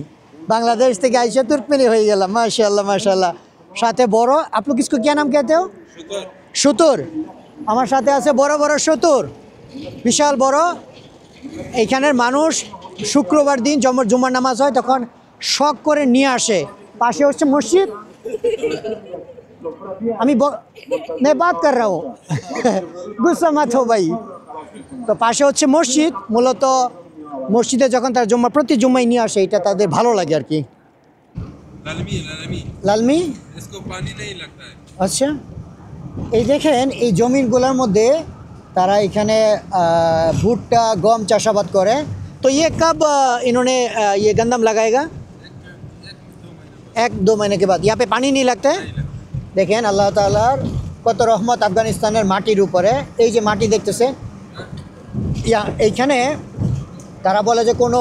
बांग्लादेश থেকে আইসা তুর্কমেনি হয়ে গেলাম মাশাআল্লাহ মাশাআল্লাহ সাথে বড় आप लोग किसको क्या नाम कहते हो সুতুর আমার সাথে আছে বড় বড় সুতুর বিশাল বড় এইখানের মানুষ শুক্রবার দিন জুমার নামাজ হয় তখন শখ করে নিয়ে আসে পাশে হচ্ছে মসজিদ আমি मैं बात कर रहा हूँ गुस्सा मत हो भाई তো পাশে হচ্ছে মসজিদ মূলত মসজিদে যখন তার জুম্মা প্রতি জুম্মায় নিয়ে আসে এটা তাদের ভালো লাগে আর কি লালমি इसको पानी नहीं लगता है আচ্ছা এই দেখেন এই জমিনগুলোর মধ্যে তারা এখানে ভুট্টা গম চাষাবাদ করে তো ये कब इन्होंने ये गंदम लगाएगा 1-2 महीने के बाद यहाँ पे पानी नहीं लगता है দেখেন আল্লাহ তাআলার কত রহমত আফগানিস্তানের মাটির উপরে এই যে মাটি দেখতেছে এইখানে তারা বলে যে কোনো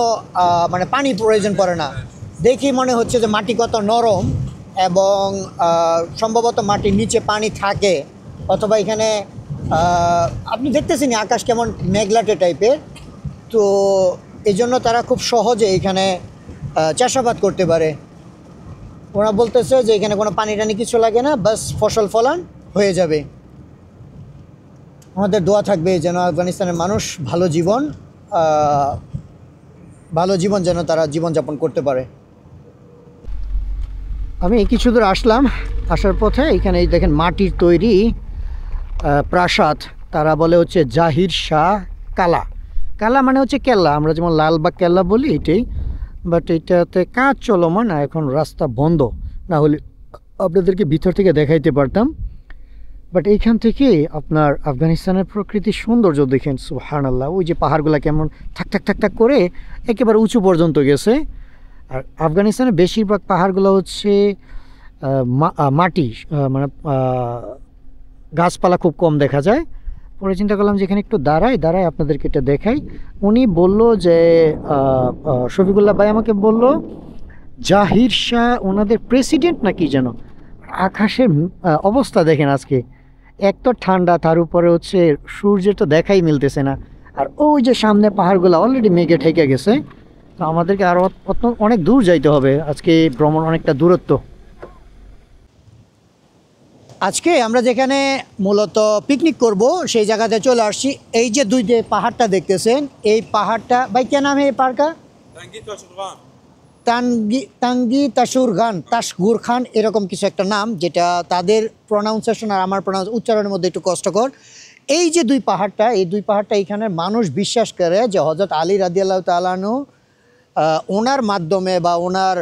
মানে পানি প্রয়োজন পড়ে না দেখি মনে হচ্ছে যে মাটি কত নরম এবং সম্ভবত মাটির নিচে পানি থাকে অথবা এখানে আপনি দেখতেছেন আকাশ কেমন মেঘলাটে টাইপের তো এই জন্য তারা খুব সহজে এখানে চাষাবাদ করতে পারে ওরা বলতেছে যে এখানে কোনো পানি টানি কিছু লাগে না বাস ফসল ফলান হয়ে যাবে আমাদের দোয়া থাকবে যেন আফগানিস্তানের মানুষ ভালো জীবন যেন তারা জীবনযাপন করতে পারে আমি কিছু দূর আসলাম আসার পথে এখানে এই দেখেন মাটির তৈরি প্রাসাদ তারা বলে হচ্ছে জাহির শাহ কালা মানে হচ্ছে কেল্লা আমরা যেমন লালবাগ কেল্লা বলি এটাই বাট এটাতে কাজ চলমান না এখন রাস্তা বন্ধ না হলে আপনাদেরকে ভিতর থেকে দেখাইতে পারতাম বাট এইখান থেকে আপনার আফগানিস্তানের প্রকৃতির সৌন্দর্য দেখেন সুবহানাল্লাহ ওই যে পাহাড়গুলো কেমন ঠাক ঠাক ঠাক ঠাক করে একেবারে উঁচু পর্যন্ত গেছে আর আফগানিস্তানের বেশিরভাগ পাহাড়গুলো হচ্ছে মাটি মানে গাছপালা খুব কম দেখা যায় পরে চিন্তা করলাম যে এখানে একটু দাঁড়াই আপনাদেরকে এটা দেখাই উনি বলল যে শফিকুল্লাহ ভাই আমাকে বলল জাহির শাহ ওনাদের প্রেসিডেন্ট নাকি যেন আকাশের অবস্থা দেখেন আজকে এক তো ঠান্ডা তার উপরে হচ্ছে সূর্যের তো দেখাই মিলতেছে না আর ওই যে সামনে পাহাড়গুলো অলরেডি মেঘে ঠেকে গেছে তো আমাদেরকে আরও অনেক দূর যাইতে হবে আজকে ভ্রমণ অনেকটা দূরত্ব আজকে আমরা যেখানে মূলত পিকনিক করব সেই জায়গাতে চলে আসছি এই যে দুই যে পাহাড়টা দেখতেছেন এই পাহাড়টা ভাই কে নাম এই পাহাড় টাঙ্গি তাসগুর খান এরকম কিছু একটা নাম যেটা তাদের প্রনাউন্সিয়েশন আর আমার উচ্চারণের মধ্যে একটু কষ্টকর এই যে দুই পাহাড়টা এই দুই পাহাড়টা এখানের মানুষ বিশ্বাস করে যে হযরত আলী রাদিয়াল্লাহু তাআলা আনহু ওনার মাধ্যমে বা ওনার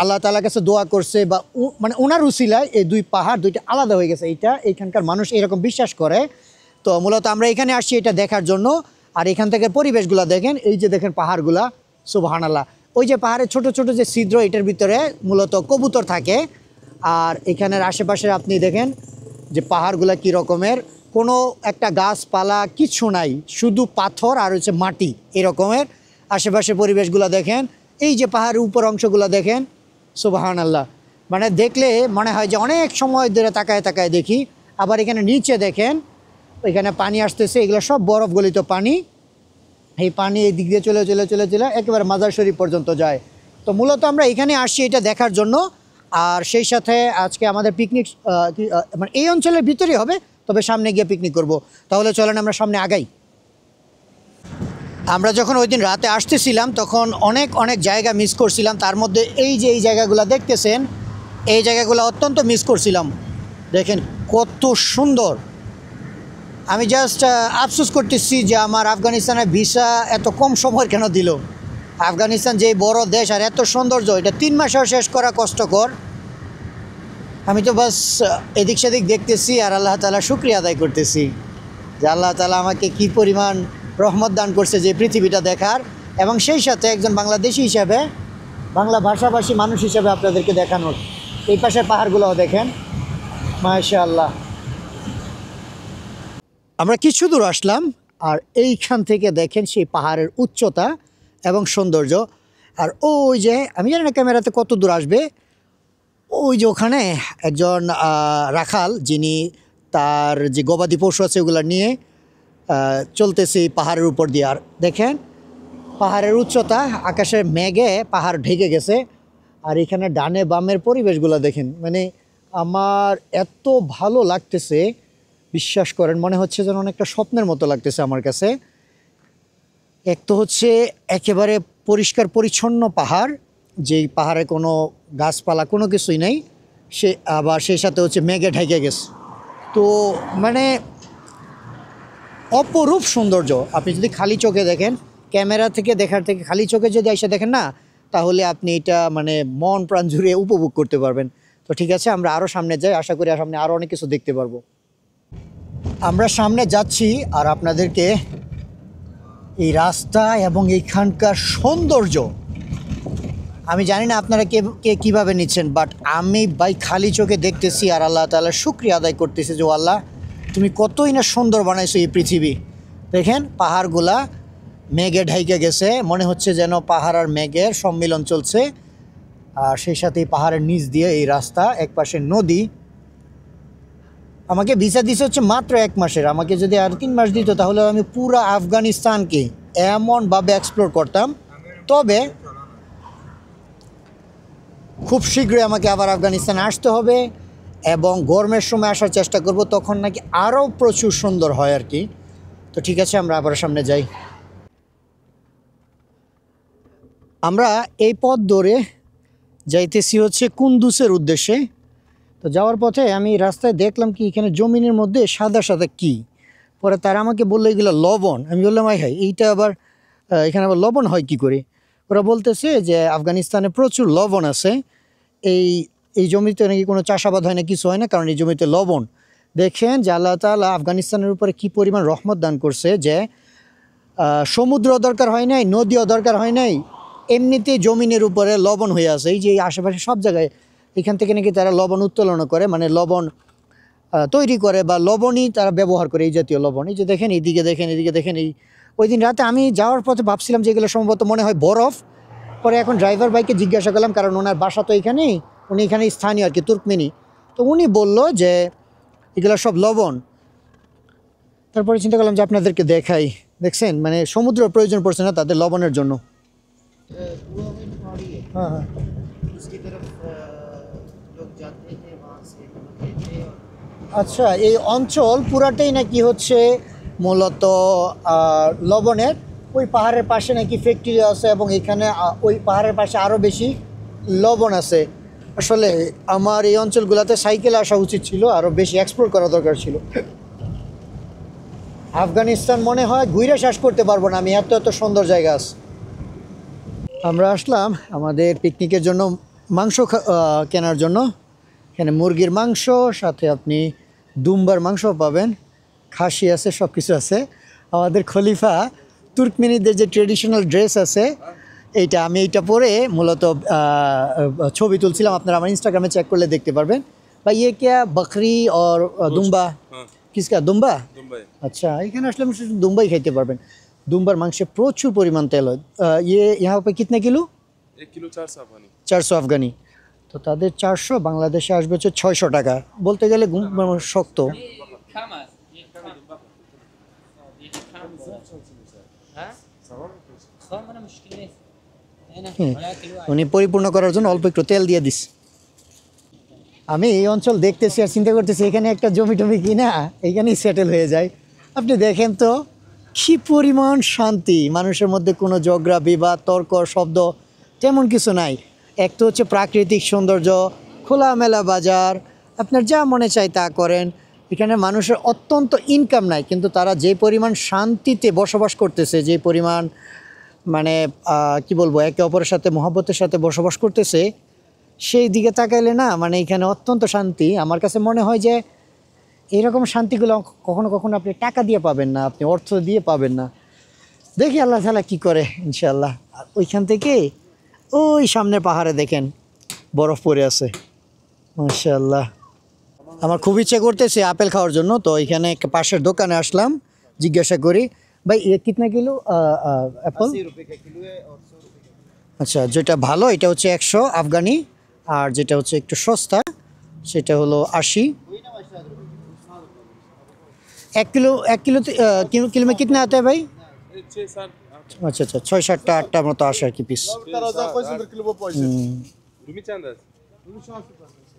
আল্লাহ তাআলার কাছে দোয়া করছে বা মানে ওনার উসিলায় এই দুই পাহাড় দুইটা আলাদা হয়ে গেছে এইখানকার মানুষ এরকম বিশ্বাস করে তো মূলত আমরা এখানে আসছি এটা দেখার জন্য আর এখান থেকে পরিবেশগুলো দেখেন এই যে দেখেন পাহাড়গুলা সুবহানাল্লাহ ওই যে পাহাড়ের ছোট ছোট যে ছিদ্র এটার ভিতরে মূলত কবুতর থাকে আর এখানের আশেপাশে আপনি দেখেন যে পাহাড়গুলা কী রকমের কোনো একটা গাছপালা কিছু নাই শুধু পাথর আর হচ্ছে মাটি এরকমের আশেপাশে পরিবেশগুলো দেখেন এই যে পাহাড়ের উপর অংশগুলো দেখেন সুবহানাল্লাহ মানে দেখলে মনে হয় যে অনেক সময় ধরে তাকায় দেখি আবার এখানে নিচে দেখেন এখানে পানি আসতেছে এগুলো সব বরফ গলিত পানি এই পানি এই দিক দিয়ে চলে একেবারে মাজার শরীফ পর্যন্ত যায় তো মূলত আমরা এখানে আসছি এটা দেখার জন্য আর সেই সাথে আজকে আমাদের পিকনিক মানে এই অঞ্চলের ভিতরেই হবে তবে সামনে গিয়ে পিকনিক করব তাহলে চলেন আমরা সামনে আগাই আমরা যখন ওই দিন রাতে আসতেছিলাম তখন অনেক জায়গা মিস করছিলাম তার মধ্যে এই যে এই জায়গাগুলো দেখতেছেন এই জায়গাগুলো অত্যন্ত মিস করছিলাম দেখেন কত সুন্দর আমি জাস্ট আফসোস করতেছি যে আমার আফগানিস্তানের ভিসা এত কম সময় কেন দিল আফগানিস্তান যে বড় দেশ আর এত সৌন্দর্য এটা 3 মাসেও শেষ করা কষ্টকর আমি তো বাস এদিক সেদিক দেখতেছি আর আল্লাহ তাআলা শুকরিয়া আদায় করতেছি যে আল্লাহ তাআলা আমাকে কি পরিমাণ রহমত দান করছে যে পৃথিবীটা দেখার এবং সেই সাথে একজন বাংলাদেশি হিসাবে বাংলা ভাষাভাষী মানুষ হিসাবে আপনাদেরকে দেখানোর এই পাশের পাহাড়গুলোও দেখেন মাশাআল্লাহ আমরা কিছু দূর আসলাম আর এইখান থেকে দেখেন সেই পাহাড়ের উচ্চতা এবং সৌন্দর্য আর ওই যে আমি জানি না ক্যামেরাতে কত দূর আসবে ওই যে ওখানে একজন রাখাল যিনি তার যে গবাদি পশু আছে ওগুলো নিয়ে চলতেছে পাহাড়ের উপর দিয়ে আর দেখেন পাহাড়ের উচ্চতা, আকাশের মেঘে পাহাড় ঢেকে গেছে। আর এখানে ডানে বামের পরিবেশগুলো দেখেন, মানে আমার এত ভালো লাগতেছে, বিশ্বাস করেন মনে হচ্ছে যেন অনেকটা স্বপ্নের মতো লাগতেছে আমার কাছে। এক তো হচ্ছে একেবারে পরিষ্কার পরিচ্ছন্ন পাহাড়, যেই পাহাড়ে কোনো গাছপালা কোনো কিছুই নেই, সে আবার সেই সাথে হচ্ছে মেঘে ঢেকে গেছে। তো মানে অপরূপ সৌন্দর্য। আপনি যদি খালি চোখে দেখেন, ক্যামেরা থেকে দেখার থেকে খালি চোখে যদি এসে দেখেন না, তাহলে আপনি এটা মানে মন প্রাণ জুড়ে উপভোগ করতে পারবেন। তো ঠিক আছে, আমরা আরও সামনে যাই, আশা করি সামনে আরও অনেক কিছু দেখতে পারবো। আমরা সামনে যাচ্ছি আর আপনাদেরকে এই রাস্তা এবং এইখানকার সৌন্দর্য, আমি জানি না আপনারা কে কীভাবে নিচ্ছেন, বাট আমি ভাই খালি চোখে দেখতেছি আর আল্লাহ তাআলার শুকরিয়া আদায় করতেছি যে আল্লাহ তুমি কতই না সুন্দর বানাইছো এই পৃথিবী। দেখেন পাহাড়গুলা মেঘে ঢাইকে গেছে, মনে হচ্ছে যেন পাহাড় আর মেঘের সম্মিলন চলছে। আর সেই সাথে এই পাহাড়ের নিচ দিয়ে এই রাস্তা, একপাশে নদী। আমাকে ভিসা দিছে হচ্ছে মাত্র 1 মাসের, আমাকে যদি আর 3 মাস দিত তাহলে আমি পুরো আফগানিস্তানকে এমনভাবে এক্সপ্লোর করতাম। তবে খুব শীঘ্রই আমাকে আবার আফগানিস্তানে আসতে হবে এবং গরমের সময় আসার চেষ্টা করব, তখন নাকি আরও প্রচুর সুন্দর হয় আর কি। তো ঠিক আছে, আমরা আবার সামনে যাই। আমরা এই পথ ধরে যাইতেছি হচ্ছে কুন্দুসের উদ্দেশ্যে। তো যাওয়ার পথে আমি রাস্তায় দেখলাম কি এখানে জমিনের মধ্যে সাদা সাদা কি, পরে তারা আমাকে বললো এগুলো লবণ। আমি বললাম হাই এইটা আবার এখানে আবার লবণ হয় কি করে? ওরা বলতেছে যে আফগানিস্তানে প্রচুর লবণ আছে, এই জমিতে নাকি কোনো চাষাবাদ হয় না, কিছু হয় না, কারণ এই জমিতে লবণ। দেখেন যে আল্লাহ তাআলা আফগানিস্তানের উপরে কী পরিমাণ রহমত দান করছে, যে সমুদ্র দরকার হয় নাই, নদীও দরকার হয় নাই, এমনিতেই জমিনের উপরে লবণ হয়ে আছে। এই যে আশেপাশে সব জায়গায় এখান থেকে নাকি তারা লবণ উত্তোলন করে, মানে লবণ তৈরি করে বা লবণই তারা ব্যবহার করে, এই জাতীয় লবণ। এই যে দেখেন এদিকে দেখেন, এদিকে দেখেন। ওই দিন রাতে আমি যাওয়ার পথে ভাবছিলাম যে এগুলো সম্ভবত মনে হয় বরফ। পরে এখন ড্রাইভার ভাইকে জিজ্ঞাসা করলাম, কারণ ওনার বাসা তো এখানেই, উনি এখানে স্থানীয় আর কি, তুর্কমেনি। তো উনি বলল যে এগুলো সব লবণ। তারপরে চিন্তা করলাম যে আপনাদেরকে দেখাই। দেখছেন মানে সমুদ্র প্রয়োজন পড়ছে না তাদের লবণের জন্য। হ্যাঁ হ্যাঁ, আচ্ছা এই অঞ্চল পুরাটাই নাকি হচ্ছে মূলত লবণের। ওই পাহাড়ের পাশে নাকি ফ্যাক্টরি আছে এবং এখানে ওই পাহাড়ের পাশে আরও বেশি লবণ আছে। আসলে আমার এই অঞ্চলগুলোতে সাইকেলে আসা উচিত ছিল, আরও বেশি এক্সপ্লোর করা দরকার ছিল। আফগানিস্তান মনে হয় ঘুরে শেষ করতে পারবো না আমি, এত সুন্দর জায়গা আছে। আমরা আসলাম আমাদের পিকনিকের জন্য মাংস কেনার জন্য। এখানে মুরগির মাংস, সাথে আপনি দুম্বার মাংস পাবেন, খাসি আছে, সব কিছু আছে। আমাদের খলিফা তুর্কমেনিদের যে ট্রেডিশনাল ড্রেস আছে এইটা, আমি এইটা পরে মূলত ছবি তুলছিলাম, আপনারা আমার ইনস্টাগ্রামে চেক করলে দেখতে পারবেন। বা ইয়ে क्या बकरी और दुम्बा किसका दुम्बा? আচ্ছা, এখানে আসলে আপনি শুধু দুম্বাই খাইতে পারবেন। দুম্বার মাংসে প্রচুর পরিমাণ তেল হয়। ইয়ে यहाँ पे कितने किलो? 1 किलो 400 अफगानी। 400 আফগানি। তো তাদের 400, বাংলাদেশে আসবে হচ্ছে 600 টাকা। বলতে গেলে শক্ত। خمس উনি পরিপূর্ণ করার জন্য অল্প একটু তেল দিয়ে দিস। আমি এই অঞ্চল দেখতেছি আর চিন্তা করতেছি এখানে একটা জমি টমি কিনা এখানেই সেটেল হয়ে যায়। আপনি দেখেন তো কী পরিমাণ শান্তি, মানুষের মধ্যে কোনো ঝগড়া বা তর্ক শব্দ তেমন কিছু নাই। এক তো হচ্ছে প্রাকৃতিক সৌন্দর্য, খোলামেলা বাজার, আপনার যা মনে চায় তা করেন। এখানে মানুষের অত্যন্ত ইনকাম নাই, কিন্তু তারা যে পরিমাণ শান্তিতে বসবাস করতেছে, যে পরিমাণ মানে কি বলবো, একে অপরের সাথে মহব্বতের সাথে বসবাস করতেছে, সেই দিকে তাকাইলে না মানে এখানে অত্যন্ত শান্তি। আমার কাছে মনে হয় যে এইরকম শান্তিগুলো কখনো কখনো আপনি টাকা দিয়ে পাবেন না, আপনি অর্থ দিয়ে পাবেন না। দেখি আল্লাহ তাআলা কী করে ইনশাআল্লাহ। আর ওইখান থেকে ওই সামনের পাহাড়ে দেখেন বরফ পড়ে আছে, মাশাআল্লাহ। আমার খুব ইচ্ছা করতেছে আপেল খাওয়ার জন্য, তো এখানে পাশের দোকানে আসলাম, জিজ্ঞাসা করি ভাই ये कितना किलो অ্যাপল? 80 रुपए का किलो है और 100 रुपए का। আচ্ছা, যেটা ভালো এটা হচ্ছে 100 আফগানি, আর যেটা হচ্ছে একটু সস্তা সেটা হলো 80। 1 किलो किलो में कितना आता है भाई? 6-7 আচ্ছা আচ্ছা 6-7টা 8টা মতো আসে আর কি পিস। तुम्ही चांदास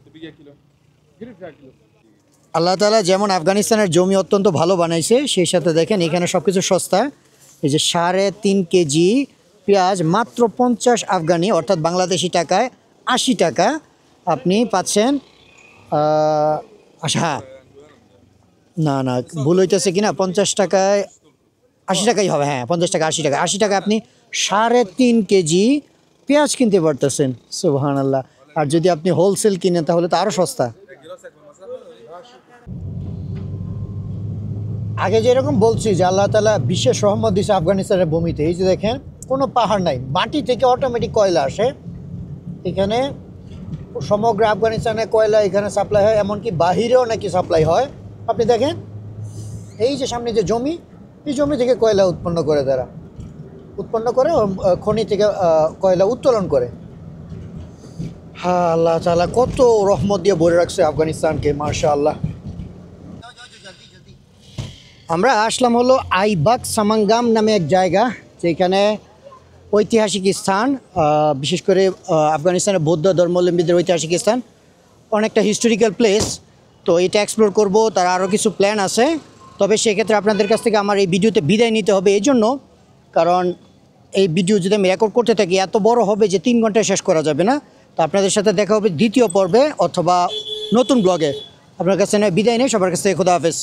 तुम्ही घ्या किलो गिरीफ घ्या किलो আল্লাহ তাআলা যেমন আফগানিস্তানের জমি অত্যন্ত ভালো বানাইছে, সেই সাথে দেখেন এখানে সব কিছু সস্তা। এই যে 3.5 কেজি পেঁয়াজ মাত্র 50 আফগানি, অর্থাৎ বাংলাদেশি টাকায় 80 টাকা আপনি পাচ্ছেন। আচ্ছা হ্যাঁ, না না ভুল হইতেছে কিনা, 50 টাকায় 80 টাকাই হবে, হ্যাঁ 50 টাকা 80 টাকা, 80 টাকা আপনি 3.5 কেজি পেঁয়াজ কিনতে পারতেছেন। সুবহানাল্লাহ। আর যদি আপনি হোলসেল কিনেন তাহলে তো আরও সস্তা। আগে যেরকম বলছি যে আল্লাহ তাআলা বিশেষ রহমত দিয়েছে আফগানিস্তানের ভূমিতে। এই যে দেখেন কোনো পাহাড় নাই, মাটি থেকে অটোমেটিক কয়লা আসে এখানে। সমগ্র আফগানিস্তানে কয়লা এখানে সাপ্লাই হয়, এমনকি বাহিরেও নাকি সাপ্লাই হয়। আপনি দেখেন এই যে সামনে যে জমি, এই জমি থেকে কয়লা উৎপন্ন করে, তারা উৎপন্ন করে খনি থেকে কয়লা উত্তোলন করে। হ্যাঁ, আল্লাহ তাআলা কত রহমত দিয়ে ভরে রাখছে আফগানিস্তানকে, মাশাআল্লাহ। আমরা আসলাম হলো আইবাক সামাঙ্গাম নামে এক জায়গা, যেখানে ঐতিহাসিক স্থান, বিশেষ করে আফগানিস্তানের বৌদ্ধ ধর্মাবলম্বীদের ঐতিহাসিক স্থান, অনেকটা হিস্টোরিক্যাল প্লেস। তো এটা এক্সপ্লোর করব, তার আরও কিছু প্ল্যান আছে। তবে সেক্ষেত্রে আপনাদের কাছ থেকে আমার এই ভিডিওতে বিদায় নিতে হবে এই জন্য, কারণ এই ভিডিও যদি আমি রেকর্ড করতে থাকি এত বড় হবে যে 3 ঘন্টায় শেষ করা যাবে না। তো আপনাদের সাথে দেখা হবে দ্বিতীয় পর্বে অথবা নতুন ব্লগে। আপনার কাছে বিদায় নেই, সবার কাছ থেকে খোদা হাফেজ।